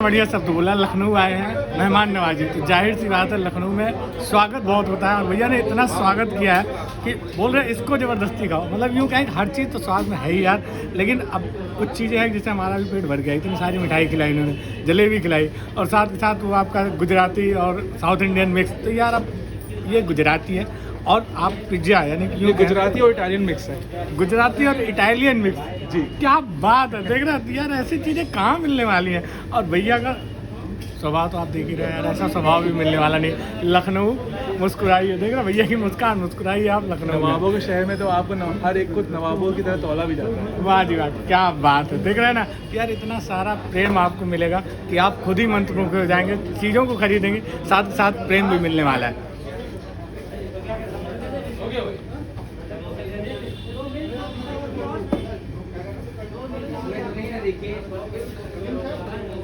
बढ़िया सब तो बोला। लखनऊ आए हैं मेहमान नवाजी, तो जाहिर सी बात है लखनऊ में स्वागत बहुत होता है। और भैया ने इतना स्वागत किया है कि बोल रहे इसको ज़बरदस्ती खाओ। मतलब यूँ कहें हर चीज़ तो स्वाद में है ही यार, लेकिन अब कुछ चीज़ें हैं जिससे हमारा भी पेट भर गया। इतनी सारी मिठाई खिलाई इन्होंने, जलेबी खिलाई, और साथ के साथ वो आपका गुजराती और साउथ इंडियन मिक्स। तो यार अब ये गुजराती है और आप पिज्ज़ा, यानी कि ये गुजराती और इटालियन मिक्स है। गुजराती और इटालियन मिक्स जी, क्या बात है। देख रहे यार ऐसी चीज़ें कहाँ मिलने वाली हैं। और भैया का स्वभाव तो आप देख ही रहे हैं यार, ऐसा स्वभाव भी मिलने वाला नहीं। लखनऊ मुस्कुराइए, देख रहे भैया की मुस्कान, मुस्कुराइए आप लखनऊ। नवाबों के शहर में तो आपको हर एक को नवाबों की तरह तौला भी जाता है। वाह जी वाह, क्या बात है। देख रहे हैं ना यार, इतना सारा प्रेम आपको मिलेगा कि आप खुद ही मंत्रमुग्ध हो जाएंगे, चीज़ों को खरीदेंगे, साथ साथ प्रेम भी मिलने वाला है।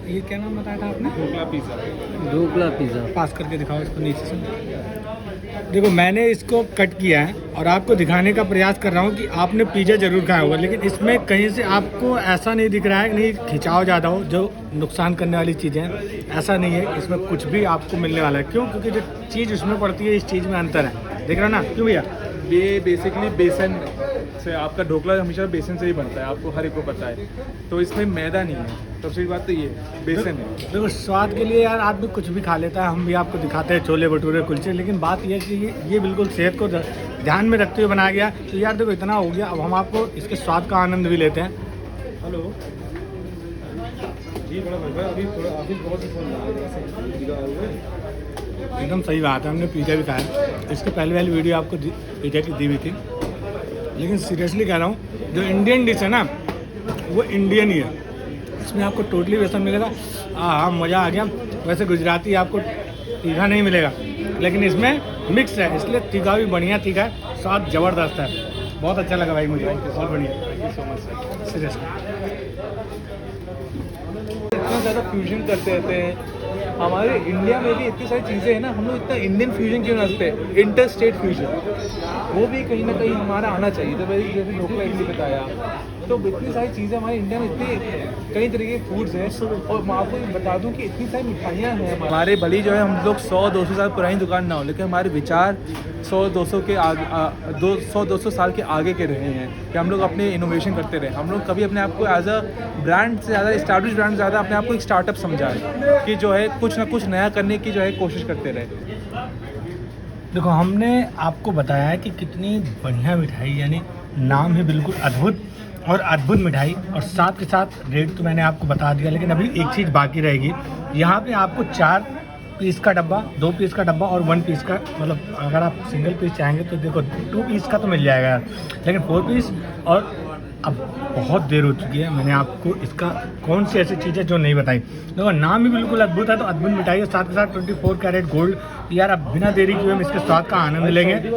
ये क्या नाम बताया था आपने? ढोकला पिज़्ज़ा। ढोकला पिज़्ज़ा। पास करके दिखाओ इसको नीचे से। देखो मैंने इसको कट किया है और आपको दिखाने का प्रयास कर रहा हूँ कि आपने पिज़्ज़ा जरूर खाया होगा, लेकिन इसमें कहीं से आपको ऐसा नहीं दिख रहा है, नहीं खिंचाव ज़्यादा हो जो नुकसान करने वाली चीज़ें हैं, ऐसा नहीं है। इसमें कुछ भी आपको मिलने वाला है। क्यों? क्योंकि जो चीज़ उसमें पड़ती है इस चीज़ में अंतर है। देख रहे हो ना? क्यों भैया? ये बेसिकली बेसन से, आपका ढोकला हमेशा बेसन से ही बनता है, आपको हर एक को पता है। तो इसमें मैदा नहीं है, सबसे बड़ी बात तो ये बेसन है। देखो स्वाद के लिए यार आदमी कुछ भी खा लेता है, हम भी आपको दिखाते हैं छोले भटूरे कुलचे, लेकिन बात यह है कि ये बिल्कुल सेहत को ध्यान में रखते हुए बनाया गया। तो यार देखो इतना हो गया, अब हम आपको इसके स्वाद का आनंद भी लेते हैं। हेलो जी, बड़ा भैया अभी थोड़ा ऑफिस बहुत एकदम सही बात है, हमने पिज़्ज़ा भी खाया। इसके पहले वाली वीडियो आपको पिज़्ज़ा की दी हुई थी, लेकिन सीरियसली कह रहा हूँ जो इंडियन डिश है ना वो इंडियन ही है। इसमें आपको टोटली बेसन मिलेगा। हाँ, मज़ा आ गया। वैसे गुजराती आपको तीखा नहीं मिलेगा, लेकिन इसमें मिक्स है, इसलिए तीखा भी बढ़िया तीखा है, स्वाद ज़बरदस्त है। बहुत अच्छा लगा भाई मुझे, बहुत बढ़िया। Thank you so much. Seriously इतना ज़्यादा फ्यूजन करते रहते हैं। हमारे इंडिया में भी इतनी सारी चीज़ें हैं ना, हम लोग इतना इंडियन फ्यूजन क्यों ना रखते हैं? इंटर स्टेट फ्यूजन वो भी कहीं ना कहीं हमारा आना चाहिए। तो भाई जैसे ढोकला इडली बताया, तो इतनी सारी चीज़ें हमारे इंडिया में, इतनी कई तरह के फूड्स हैं। और मैं आपको बता दूं कि इतनी सारी मिठाइयाँ हैं हमारे भली, जो है हम लोग 100-200 साल पुरानी दुकान ना हो, लेकिन हमारे विचार 100-200 के आगे 100-200 साल के आगे के रहे हैं कि हम लोग अपने इनोवेशन करते रहे। हम लोग कभी अपने आप को एज अ ब्रांड से ज़्यादा, स्टैब्लिश ब्रांड से ज़्यादा अपने आप को एक स्टार्टअप समझा है कि जो है कुछ ना कुछ नया करने की जो है कोशिश करते रहे। देखो हमने आपको बताया है कि कितनी बढ़िया मिठाई, यानी नाम है बिल्कुल अद्भुत और अद्भुत मिठाई, और साथ के साथ रेट तो मैंने आपको बता दिया, लेकिन अभी एक चीज़ बाकी रहेगी। यहाँ पे आपको 4 पीस का डब्बा, 2 पीस का डब्बा और 1 पीस का, मतलब अगर आप सिंगल पीस चाहेंगे तो देखो 2 पीस का तो मिल जाएगा यार, लेकिन 4 पीस। और अब बहुत देर हो चुकी है, मैंने आपको इसका कौन सी ऐसी चीज़ है जो नहीं बताई। देखो नाम भी बिल्कुल अद्भुत है, तो अद्भुत मिठाई है, साथ के साथ 24 कैरेट गोल्ड। यार अब बिना देरी किए हम इसके स्वाद का आनंद लेंगे।